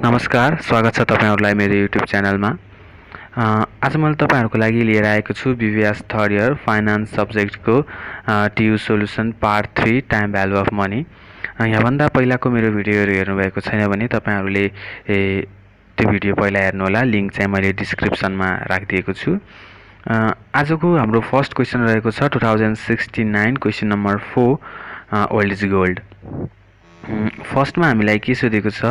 नमस्कार, स्वागत छ तपाईहरुलाई मेरो युट्युब च्यानलमा। आज मैले तपाईहरुको लागि लिएर आएको छु बीबीएस थर्ड इयर फाइनान्स सब्जेक्टको TU solution part 3 time value of money. यहाँ भन्दा पहिलाको मेरो भिडियोहरु हेर्नु भएको छैन भने तपाईहरुले त्यो भिडियो पहिला हेर्नु होला, लिंक चाहिँ मैले डिस्क्रिप्सनमा राखिदिएको छु। आजको हाम्रो फर्स्ट क्वेशन रहेको छ 2069 question number 4 old is gold. First में हामीलाई के सोधेको छ,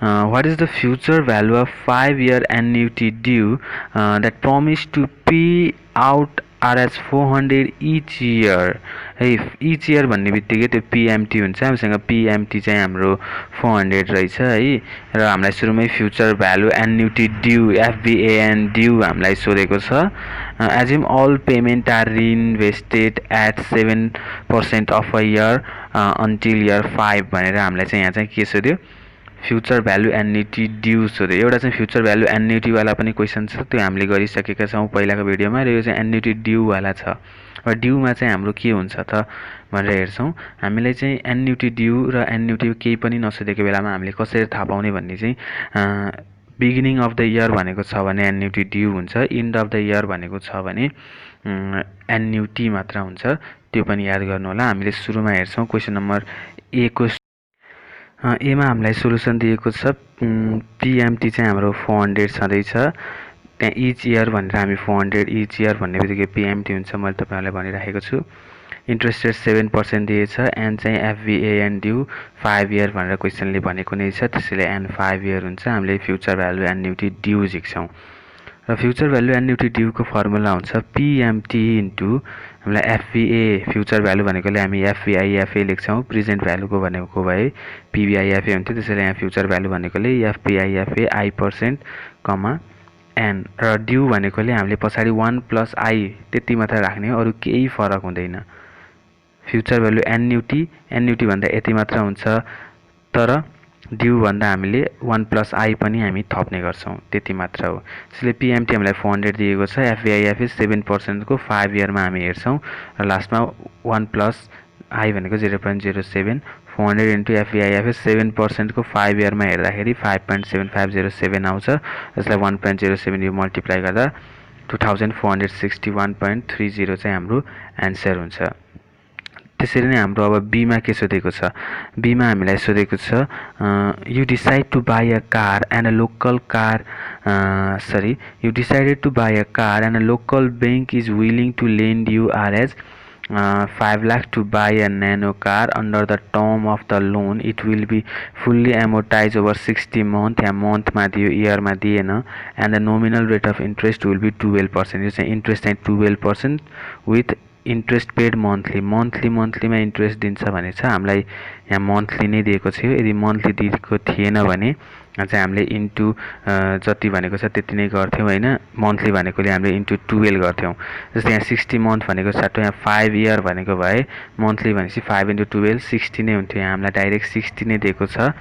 what is the future value of 5 year annuity due that promise to pay out Rs 400 each year है। each year भन्ने बित्तिकै त्यो पीएमटी हुन्छ, हामीसँग पीएमटी चाहिँ हाम्रो 400 रहेछ है। र हामीलाई सुरुमै future value annuity due FVAN due हामीलाई सोधेको छ। Assume all payment are reinvested at 7% of a year until year 5 भनेर हामीलाई चाहिँ यहाँ चाहिँ के सोध्यो, फ्यूचर भ्यालु एन्युटी ड्यू सोध्यो। एउटा चाहिँ फ्यूचर भ्यालु एन्युटी वाला पनि क्वेशन छ, त्यो हामीले गरिसकेका छौं पहिलाको भिडियोमा, र यो चाहिँ एन्युटी ड्यू वाला छ। र ड्यूमा चाहिँ हाम्रो के हुन्छ त भनेर हेर्छौं। हामीले चाहिँ एन्युटी ड्यू र एन्युटी केही पनि नसोधेको बेलामा हामीले कसरी थाहा पाउने भन्ने चाहिँ बिगिनिङ अफ द इयर भनेको छ भने एन्युटी ड्यू हुन्छ, एन्ड अफ द इयर भनेको छ भने एन्युटी मात्र हुन्छ। त्यो पनि याद गर्नु होला। हामीले सुरुमा हेर्छौं क्वेशन नम्बर ए को। एमा हामीलाई सोलुसन दिएको छ, पीएमटी चाहिँ हाम्रो 400 छँदैछ, त्यहाँ इच इयर भनेर हामी 400 इच इयर भन्ने बित्तिकै पीएमटी हुन्छ, मैले तपाईहरुलाई भनिराखेको छु। इन्ट्रेस्ट रेट 7% दिएछ, एन चाहिँ एफबीएएन ड्यू 5 year भनेर क्वेशनले भनेको नै छ, त्यसैले एन 5 year हुन्छ। हामीले फ्यूचर भ्यालु एन्युटी ड्यू झिक्छौं र फ्यूचर भ्यालु एन्युटी ड्यू को फर्मुला हुन्छ पीएमटी इन्टु हामीलाई एफबीए फ्यूचर भ्यालु भनेकोले हामी एफबीआईएफए लेख्छौं, प्रेजेन्ट भ्यालुको भनेको भए पीबीआईएफए हुन्थ्यो, त्यसैले यहाँ फ्यूचर भ्यालु भनेकोले एफबीआईएफए I% कमा एन, र ड्यू भनेकोले हामीले पछाडी 1 + I त्यति मात्र राख्ने हो, अरु केही फरक हुँदैन। फ्यूचर भ्यालु एन्युटी भन्दा यति मात्र हुन्छ, तर ड्यू भन्दा हामीले 1 + I पनि हामी थप्ने गर्छौं, त्यति मात्र हो। त्यसैले पीएमटी हामीलाई 400 दिएको छ, एफबीआईएफए 7% को 5 year मा हामी हेर्छौं, र लास्टमा 1 + I भनेको 0.07, 400 इन्टु एफबीआईएफए 7% को 5 year मा हेर्दाखेरि 5.7507 आउँछ। यसलाई 1.07 यो मल्टिप्लाई गर्दा 2461.30 चाहिँ हाम्रो एन्सर हुन्छ। त्यसरी नै हाम्रो अब बी मा के सोधेको छ, बी मा हामीलाई सोधेको छ, you decide to buy a car and a local car you decided to buy a car and a local bank is willing to lend you Rs 5 lakh to buy a nano car under the term of the loan. It will be fully amortized over 60 months. Yeah month मा दियो, year मा दिएन, and the nominal rate of interest will be 12%. यो चाहिँ interest चाहिँ 12% with interest paid monthly मा interest दिन्छ भने छ। हामीलाई यहाँ मन्थली नै दिएको छ। यदि मन्थली दिएको थिएन भने चाहिँ हामीले इन्टु जति भनेको छ त्यति नै गर्थ्यौं हैन, मन्थली भनेकोले हामीले इन्टु 12 गर्थ्यौं। जस्तै यहाँ 60 month भनेको छ, यहाँ 5 year भनेको भए मन्थली भनेपछि 5 × 12 60 नै हुन्थ्यो। यहाँ हामीलाई डाइरेक्ट 60 नै दिएको छ।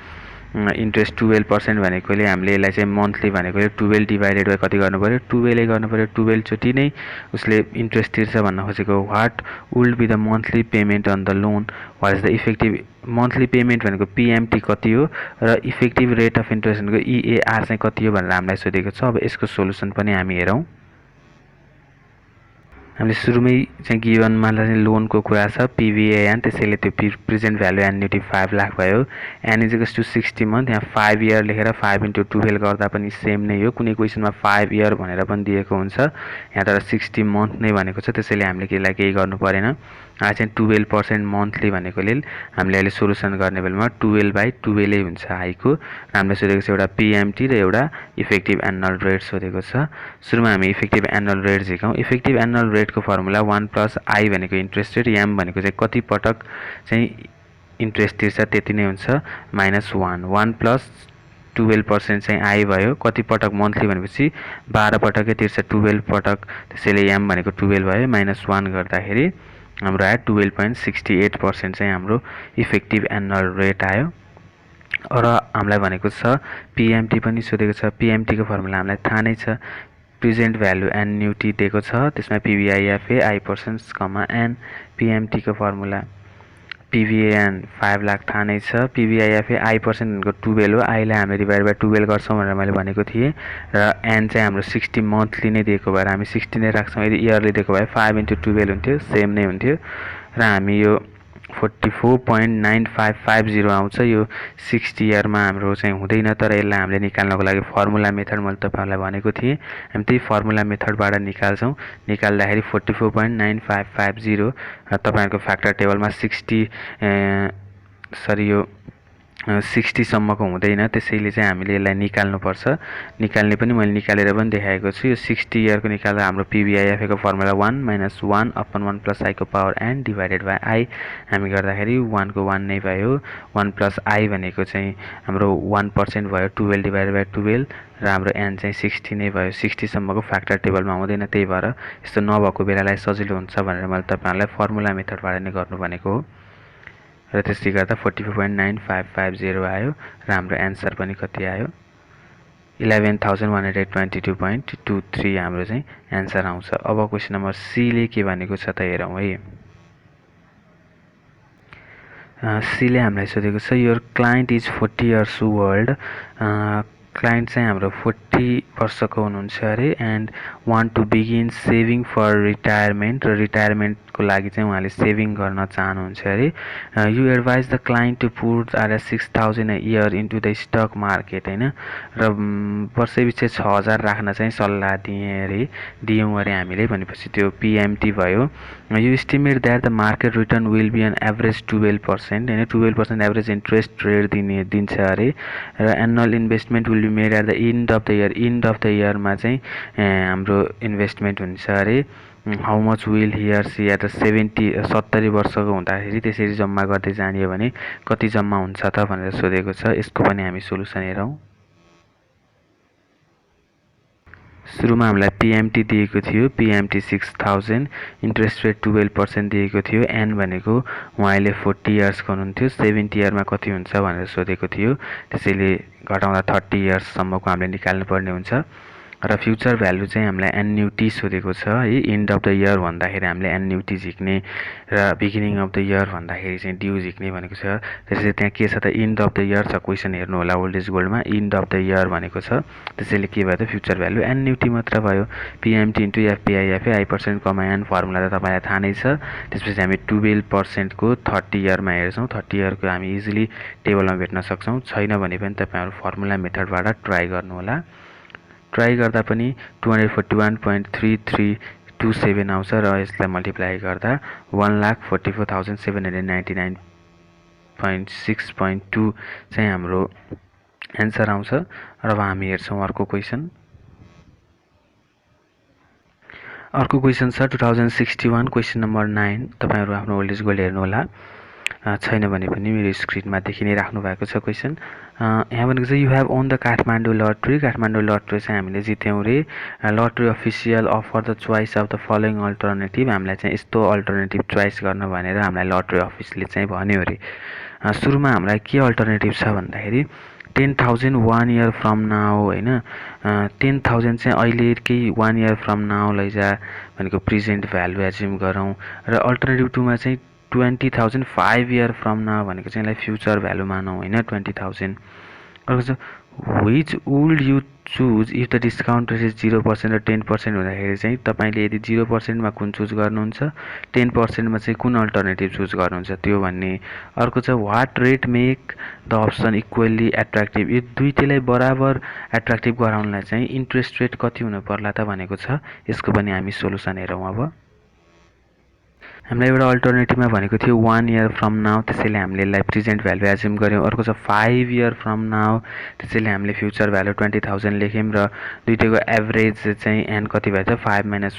इन्ट्रेस्ट 12% भनेकोले हामीले यसलाई चाहिँ मन्थली भनेकोले 12 डिभाइडेड बाइ कति गर्नु पर्यो, 12 गर्नु पर्यो। 12 चोटी नै उसले इन्ट्रेस्ट तिर्छ भन्न खोजेको। What would be the monthly payment on the loan, what is the effective monthly payment भनेको पीएमटी कति हो र इफेक्टिभ रेट अफ इन्ट्रेस्ट भनेको ईएआर चाहिँ कति हो भनेर हामीलाई सोधेको छ। अब यसको सोलुसन पनि हामी हेरौं। हामीले सुरुमै चाहिँ गिवनमा लोनको कुरा छ, पीबीएएन, त्यसैले त्यो प्रेजेन्ट भ्यालु एन्युटी 5 लाख भयो। N is equals to 60 month, यहाँ 5 year लेखेर 5 × 12 गर्दा पनि सेम नै हो। कुनै क्वेशनमा 5 year भनेर पनि दिएको हुन्छ, यहाँ तर 60 month नै भनेको छ, त्यसैले हामीले केलाई केही गर्नु परेन। चाहिँ 12% मन्थली भनेकोले हामीले अहिले सोलुसन गर्ने बेलामा 12/12 हुन्छ I को। हामीले सोधेको छ एउटा पीएमटी र एउटा इफेक्टिभ एनुअल रेट सोधेको छ। सुरुमा हामी इफेक्टिभ एनुअल रेट झिकौं। इफेक्टिभ एनुअल रेट को फर्मुला 1 + I भनेको इन्ट्रेस्ट रेट, एम भनेको चाहिँ कति पटक चाहिँ इन्ट्रेस्ट तिर्छ त्यति नै हुन्छ, -1 1 + 12% चाहिँ I भयो। कति पटक मन्थली भनेपछि 12 पटकै तिर्छ, 12 पटक, त्यसैले एम भनेको 12 भयो, -1 गर्दाखेरि हाम्रो आयो 12.68% चाहिँ हाम्रो इफेक्टिभ एनुअल रेट आयो। र हामीलाई भनेको छ पीएमटी पनि सोधेको छ। पीएमटी को फर्मुला हामीलाई थाहा नै छ, प्रेजेन्ट भ्यालु एन्युटी दिएको छ, त्यसमा पीबीआईएफए I% कमा एन। पीएमटी को फर्मुला PVAN 5 लाख थाहा नै छ। PVIFA I% भनेको 12 हो। I लाई हामीले डिभाइड बाइ 12 गर्छौँ भनेर मैले भनेको थिएँ र N चाहिँ हाम्रो 60 मन्थली नै दिएको भएर हामी 60 नै राख्छौँ। यदि इयरली दिएको भए 5 × 12 हुन्थ्यो, सेम नै हुन्थ्यो र हामी यो 44.9550 आउँछ। यो 60 इयरमा हाम्रो चाहिँ हुँदैन, तर यसलाई हामीले निकाल्नको लागि फर्मुला मेथड मैले तपाईँहरूलाई भनेको थिएँ। हामी त्यही फर्मुला मेथडबाट निकाल्छौँ। निकाल्दाखेरि 44.9550 तपाईँहरूको फ्याक्टर टेबलमा 60 सम्मको हुँदैन, त्यसैले चाहिँ हामीले यसलाई निकाल्नुपर्छ। निकाल्ने पनि मैले निकालेर पनि देखाएको छु। यो 60 इयरको निकाल्दा हाम्रो PVIFA को फर्मुला 1 - 1/1 + I को power n divided by I हामी गर्दाखेरि 1 को 1 नै भयो। 1 + I भनेको चाहिँ हाम्रो 1% भयो, 12 डिभाइडेड बाई 12 र हाम्रो n चाहिँ 60 नै भयो। 60 सम्मको फ्याक्टर टेबलमा हुँदैन, त्यही भएर यस्तो नभएको बेलालाई सजिलो हुन्छ भनेर मैले तपाईँहरूलाई फर्मुला मेथडबाट नै गर्नु भनेको हो र त्यसले गर्दा 44.9550 आयो र हाम्रो एन्सर पनि कति आयो 11,122.23 हाम्रो चाहिँ एन्सर आउँछ। अब क्वेसन नम्बर सी ले के भनेको छ त हेरौँ है। सी ले हामीलाई सोधेको छ your client is 40 years old. Client चाहिँ हाम्रो 40 वर्षको हुनुहुन्छ अरे and want to begin saving for retirement र रिटायरमेन्टको लागि चाहिँ उहाँले सेभिङ गर्न चाहनुहुन्छ अरे। You advise the client to put $6,000 a year into the stock market होइन र वर्षैपछि 6,000 राख्न चाहिँ सल्लाह दियौँ अरे हामीले भनेपछि त्यो PMT भयो। You estimate that the market return will be an average 12% होइन 12% एभरेज इन्ट्रेस्ट रेट दिन्छ अरे र annual investment will be made at the end of the year. End of the इयरमा चाहिँ हाम्रो इन्भेस्टमेन्ट हुन्छ अरे। How much will here see at 70 वर्षको हुँदाखेरि त्यसरी जम्मा गर्दै जाने हो भने कति जम्मा हुन्छ त भनेर सोधेको छ। यसको पनि हामी सोलुसन हेरौँ। सुरुमा हामीलाई PMT दिएको थियो, PMT 6,000, इन्ट्रेस्ट रेट 12% दिएको थियो। एन भनेको उहाँले 40 इयर्सको हुनुहुन्थ्यो, 70 इयरमा कति हुन्छ भनेर सोधेको थियो, त्यसैले घटाउँदा 30 इयर्ससम्मको हामीले निकाल्नुपर्ने हुन्छ र फ्युचर भ्यालु चाहिँ हामीलाई एन्युटी सोधेको छ है। एन्ड अफ द इयर भन्दाखेरि हामीले एन्युटी झिक्ने र बिगिनिङ अफ द इयर भन्दाखेरि चाहिँ ड्यू झिक्ने भनेको छ। त्यसैले त्यहाँ के छ त एन्ड अफ द इयर छ, क्वेसन हेर्नु होला ओल्ड इज गोल्डमा एन्ड अफ द इयर भनेको छ। त्यसैले के भयो त फ्युचर भ्यालु एन्युटी मात्र भयो। PMT into FPIFA I% comma n formula त तपाईँलाई थाहा नै छ। त्यसपछि हामी 12% को 30 इयरमा हेर्छौँ। 30 इयरको हामी इजिली टेबलमा भेट्न सक्छौँ। छैन भने पनि तपाईँहरू फर्मुला मेथडबाट ट्राई गर्नुहोला। ट्राई गर्दा पनि 241.3327 आउँछ र यसलाई मल्टिप्लाई गर्दा 1,44,799.6.2 चाहिँ हाम्रो एन्सर आउँछ। र अब हामी हेर्छौँ अर्को क्वेसन। अर्को क्वेसन छ 2061 क्वेसन नम्बर 9। तपाईँहरू आफ्नो ओल्ड इज गोल्ड हेर्नुहोला, छैन भने पनि मेरो स्क्रिनमा देखि नै राख्नु भएको छ क्वेसन। यहाँ भनेको चाहिँ you have own the Kathmandu lottery. Kathmandu lottery चाहिँ हामीले जित्यौँ रे। Lottery official offer the choice of the following alternative. हामीलाई चाहिँ यस्तो अल्टरनेटिभ चोइस गर्न भनेर हामीलाई लटरी अफिसले चाहिँ भन्यो अरे। सुरुमा हामीलाई के अल्टरनेटिभ छ भन्दाखेरि 10,000 1 इयर फ्रम नाउ होइन। 10,000 चाहिँ अहिलेकै 1 इयर फ्रम नाउ लैजा भनेको प्रेजेन्ट भ्यालु एज्युम गरौँ र अल्टरनेटिभ 2 मा चाहिँ 20,000 5 इयर फ्रम नाउ भनेको चाहिँ यसलाई फ्युचर भ्यालु मानौँ होइन 20,000। अर्को छ which would you choose if the discount rate is 0% र 10% हुँदाखेरि चाहिँ तपाईँले यदि 0%मा कुन चुज गर्नुहुन्छ, 10%मा चाहिँ कुन अल्टरनेटिभ चुज गर्नुहुन्छ त्यो भन्ने। अर्को छ what rate make the option equally attractive. यो दुईटैलाई बराबर एट्र्याक्टिभ गराउनलाई चाहिँ इन्ट्रेस्ट रेट कति हुनु पर्ला त भनेको छ। यसको पनि हामी सोलुसन हेरौँ। अब हामीलाई एउटा अल्टरनेटिभमा भनेको थियो 1 इयर फ्रम नाउ, त्यसैले हामीले यसलाई प्रेजेन्ट भ्यालु एज्युम गऱ्यौँ। अर्को छ 5 इयर फ्रम नाउ, त्यसैले हामीले फ्युचर भ्यालु 20,000 लेख्यौँ र दुईटैको एभरेज चाहिँ एन कति भयो त 5 - 1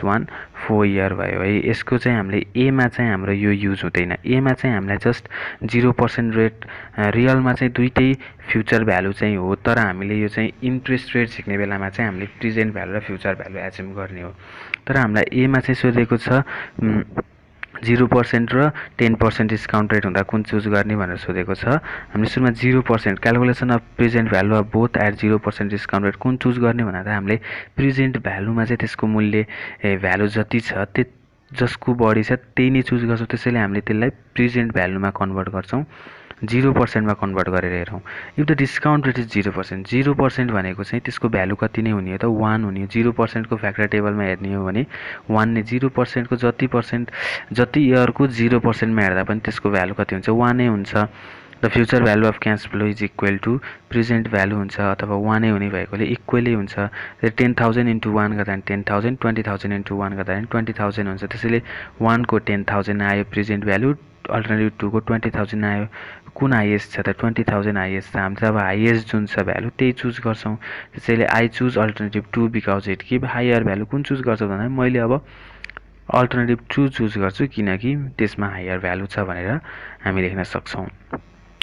4 इयर भयो है। यसको चाहिँ हामीले एमा चाहिँ हाम्रो यो युज हुँदैन। एमा चाहिँ हामीलाई जस्ट 0% रेट, रियलमा चाहिँ दुईटै फ्युचर भ्यालु चाहिँ हो, तर हामीले यो चाहिँ इन्ट्रेस्ट रेट झिक्ने बेलामा चाहिँ हामीले प्रेजेन्ट भ्यालु र फ्युचर भ्यालु एज्युम गर्ने हो। तर हामीलाई एमा चाहिँ सोधेको छ 0% र 10% डिस्काउन्ट रेट हुँदा कुन चुज गर्ने भनेर सोधेको छ। हामीले सुरुमा 0% calculation of present value of both at 0% discount rate कुन चुज गर्ने भन्दा हामीले प्रेजेन्ट भ्यालुमा चाहिँ त्यसको मूल्य भ्यालु जति छ जसको बढी छ त्यही नै चुज गर्छौँ। त्यसैले हामीले त्यसलाई प्रेजेन्ट भ्यालुमा कन्भर्ट गर्छौँ, 0% मा कन्भर्ट गरेर हेरौँ। If the discount rate is 0%, 0% भनेको चाहिँ त्यसको भ्यालु कति नै हुने हो त, 1 हुने हो। 0% को फ्याक्टर टेबलमा हेर्ने हो भने 1 नै, 0% को जति इयरको 0% मा हेर्दा पनि त्यसको भ्यालु कति हुन्छ, 1 नै हुन्छ। The future value of cash flow is equal to present value हुन्छ, अथवा 1 नै हुने भएकोले इक्वलै हुन्छ। 10,000 इन्टु 1 गर्दा पनि 10,000, 20,000 इन्टु 1 गर्दा पनि 20,000 हुन्छ। त्यसैले 1 को 10,000 आयो प्रेजेन्ट भ्यालु, अल्टरनेटिभ 2 को 20,000 आयो। कुन हाइएस्ट छ त, 20,000 हाइएस्ट छ। हामीले अब हाइएस्ट जुन छ भ्यालु त्यही चुज गर्छौँ। त्यसैले I choose alternative 2 because it give higher value. कुन चुज गर्छौँ भन्दा मैले अब अल्टरनेटिभ 2 चुज गर्छु, किनकि त्यसमा हायर भ्यालु छ भनेर हामी लेख्न सक्छौँ।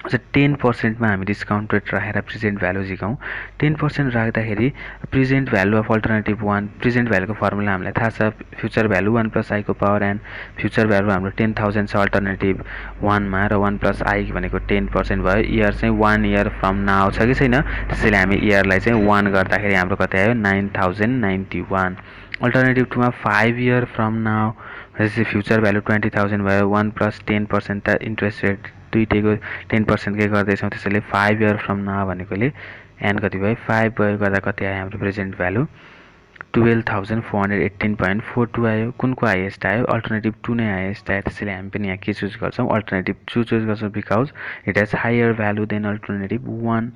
10% मा हामी डिस्काउन्ट रेट राखेर प्रेजेन्ट भ्यालु झिकाउँ। 10% राख्दाखेरि present value of alternative 1, present भ्यालुको फर्मुला हामीलाई थाहा छ, फ्युचर भ्यालु 1 प्लस आई को पावर एन। फ्युचर भ्यालु हाम्रो 10,000 छ अल्टरनेटिभ 1 मा, र 1 प्लस आई भनेको 10% भयो। इयर चाहिँ 1 इयर फ्रम नाउ छ कि छैन, त्यसैले हामी इयरलाई चाहिँ 1 गर्दाखेरि हाम्रो कति आयो, 9,091। अल्टरनेटिभ 2 मा 5 इयर फ्रम नाउ, त्यसपछि फ्युचर भ्यालु 20,000 भयो। 1 प्लस 10% त इन्ट्रेस्ट रेट दुईटैको 10% कै गर्दैछौँ, त्यसैले 5 इयर फ्रम नाउ भनेकोले एन कति भयो, 5 भयो। गर्दा कति आयो हाम्रो प्रेजेन्ट भ्यालु, 12,418.42 आयो। कुनको हाइएस्ट आयो, अल्टरनेटिभ 2 नै हाइएस्ट आयो। त्यसैले हामी पनि यहाँ के चुज गर्छौँ, अल्टरनेटिभ 2 चुज गर्छौँ, because it has higher value than alternative 1।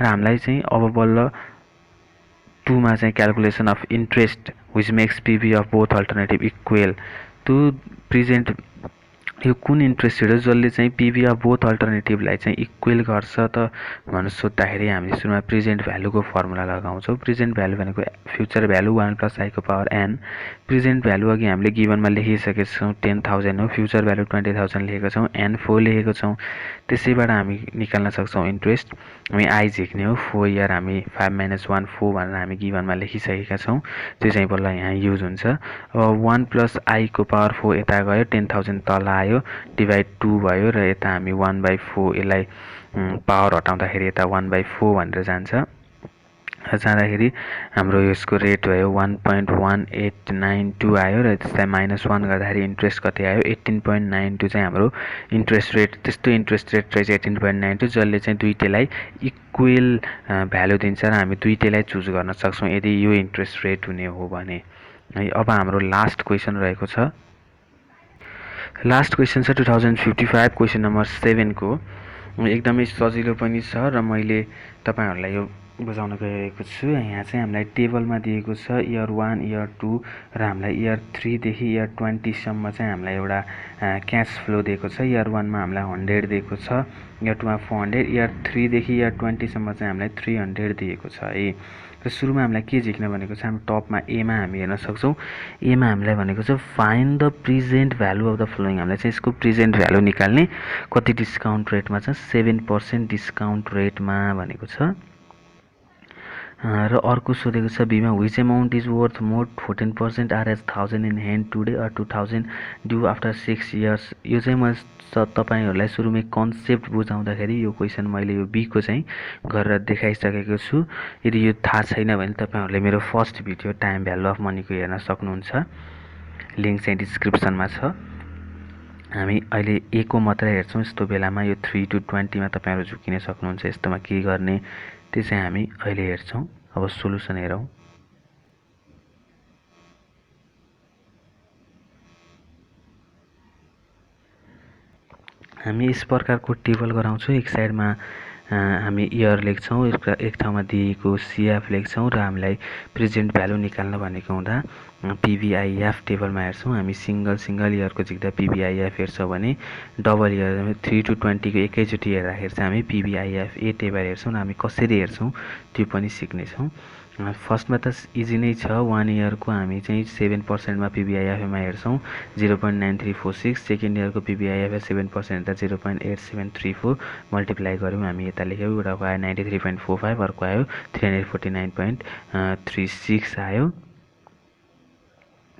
र हामीलाई चाहिँ अब बल्ल 2 मा चाहिँ calculation of interest which makes PV of both alternative equal. त्यो प्रेजेन्ट यो कुन इन्ट्रेस्ट रेट हो जसले चाहिँ पिभी अफ बोथ अल्टरनेटिभलाई चाहिँ इक्वेल गर्छ त भनेर सोद्धाखेरि हामीले सुरुमा प्रेजेन्ट भ्यालुको फर्मुला लगाउँछौँ। प्रेजेन्ट भ्यालु भनेको फ्युचर भ्यालु 1 प्लस आई को पावर एन। प्रेजेन्ट भ्यालु अघि हामीले गिभनमा लेखिसकेका छौँ, 10,000 हो। फ्युचर भ्यालु 20,000 लेखेको छौँ, एन 4 लेखेको छौँ। त्यसैबाट हामी निकाल्न सक्छौँ इन्ट्रेस्ट। हामी आई झिक्ने हो, 4 इयर हामी 5 - 1 4 भनेर हामी गिभनमा लेखिसकेका छौँ। त्यो चाहिँ बल्ल यहाँ युज हुन्छ। अब 1 प्लस आई को पावर 4 यता गयो, 10,000 तल आयो, डिभाइड 2 भयो, र यता हामी 1/4 यसलाई पावर हटाउँदाखेरि यता 1/4 भनेर जान्छ। जाँदाखेरि हाम्रो यसको रेट भयो 1.1892 आयो, र त्यसलाई -1 गर्दाखेरि इन्ट्रेस्ट कति आयो, 18.92 चाहिँ हाम्रो इन्ट्रेस्ट रेट। त्यस्तो इन्ट्रेस्ट रेट रहेछ 18.92, जसले चाहिँ दुईटैलाई इक्वेल भ्यालु दिन्छ, र हामी दुईटैलाई चुज गर्न सक्छौँ यदि यो इन्ट्रेस्ट रेट हुने हो भने है। अब हाम्रो लास्ट क्वेसन रहेको छ। लास्ट क्वेसन छ 2055, क्वेसन नम्बर 7 को। एकदमै सजिलो पनि छ, र मैले तपाईँहरूलाई यो बुझाउन गइरहेको छु। यहाँ चाहिँ हामीलाई टेबलमा दिएको छ इयर 1, इयर 2, र हामीलाई इयर 3 देखि इयर 20 सम्म चाहिँ हामीलाई एउटा क्यास फ्लो दिएको छ। इयर 1 मा हामीलाई 100 दिएको छ, इयर 2 मा 400, इयर 3 देखि इयर 20 सम्म चाहिँ हामीलाई 300 दिएको छ है। र सुरुमा हामीलाई के झिक्न भनेको छ, हामी टपमा एमा हामी हेर्न सक्छौँ। एमा हामीलाई भनेको छ find the present value of the following. हामीलाई चाहिँ यसको प्रेजेन्ट भ्यालु निकाल्ने, कति डिस्काउन्ट रेटमा छ, 7% डिस्काउन्ट रेटमा भनेको छ। र अर्को सोधेको छ बीमा, which amount is worth more, 14% are as 1000 in hand today or 2000 due after 6 years. यो चाहिँ म तपाईँहरूलाई सुरुमै कन्सेप्ट बुझाउँदाखेरि यो क्वेसन मैले यो बीको चाहिँ गरेर देखाइसकेको छु। यदि यो थाहा छैन भने तपाईँहरूले मेरो first video time value of मनीको हेर्न सक्नुहुन्छ, लिङ्क चाहिँ डिस्क्रिप्सनमा छ। हामी अहिले ए को मात्रै हेर्छौँ। यस्तो बेलामा यो 3 to 20 मा तपाईँहरू झुकिन सक्नुहुन्छ। यस्तोमा के गर्ने त्यो चाहिँ हामी अहिले हेर्छौँ। अब सोलुसन हेरौँ। हामी यस प्रकारको टेबल गराउँछौँ। एक साइडमा हामी इयर लेख्छौँ, एक ठाउँमा दिएको सिएफ लेख्छौँ, र हामीलाई प्रेजेन्ट भ्यालु निकाल्न भनेको हुँदा पिभिआइएफ टेबलमा हेर्छौँ। हामी सिङ्गल इयरको झिक्दा पिभिआइएफ हेर्छौँ भने डबल इयर 3 to 20 को एकैचोटि हेर्दाखेरि चाहिँ हामी पिभिआइएफ ए टेबल हेर्छौँ, र हामी कसरी हेर्छौँ त्यो पनि सिक्नेछौँ। फर्स्टमा त इजी नै छ। 1 इयरको हामी चाहिँ 7% मा पिभिआइएफमा हेर्छौँ, 0.9346। सेकेन्ड इयरको पिभिआइएफ 7% त 0.8734 मल्टिप्लाई गऱ्यौँ, हामी यता लेख्यौँ। एउटाको आयो 93.45, अर्को आयो 349.36 आयो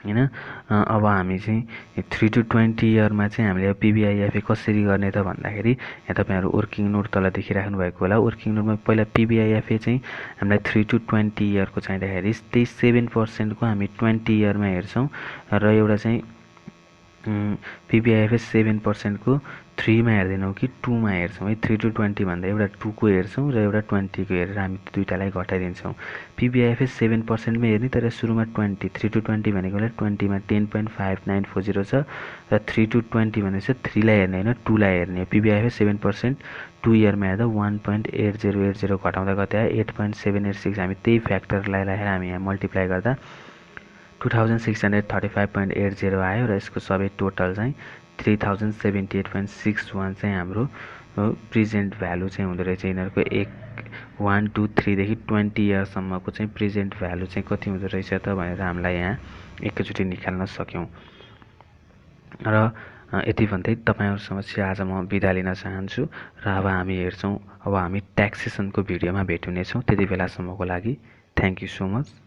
हैन। अब हामी चाहिँ 3 to 20 इयरमा चाहिँ हामीले पिभिआइएफ कसरी गर्ने त भन्दाखेरि, यहाँ तपाईँहरू वर्किङ नोट तल देखिराख्नु भएको होला। वर्किङ नोटमा पहिला पिभिआइएफ चाहिँ हामीलाई 3 to 20 इयरको चाहिँदाखेरि त्यही 7% को हामी 20 इयरमा हेर्छौँ, र एउटा चाहिँ पिबिआइएफएस 7% को 3 मा हेर्दैनौँ कि 2 मा हेर्छौँ है। 3 to 20 भन्दा एउटा 2 को हेर्छौँ र एउटा 20 को हेरेर हामी दुईटालाई घटाइदिन्छौँ। पिबिआइएफएस 7% मा हेर्ने तर सुरुमा 20, 3 to 20 भनेकोलाई 20 मा 10.5940 छ र 3 to 20 भनेपछि 3 लाई हेर्ने होइन 2 लाई हेर्ने। पिबिआइएफएस 7% 2 इयरमा हेर्दा 1.8080 घटाउँदा कति आयो 8.786। हामी त्यही फ्याक्टरलाई राखेर हामी यहाँ मल्टिप्लाई गर्दा 2635.80 आयो र यसको सबै टोटल चाहिँ 3078.61 चाहिँ हाम्रो प्रेजेन्ट भ्यालु चाहिँ हुँदो रहेछ। यिनीहरूको 1 2 3 देखि 20 इयरसम्मको चाहिँ प्रेजेन्ट भ्यालु चाहिँ कति हुँदो रहेछ त भनेर हामीलाई यहाँ एकैचोटि निकाल्न सक्यौँ। र यति भन्दै तपाईँहरू समक्ष आज म बिदा लिन चाहन्छु र अब हामी हेर्छौँ, अब हामी ट्याक्सेसनको भिडियोमा भेट हुनेछौँ। त्यति बेलासम्मको लागि थ्याङ्क यू सो मच।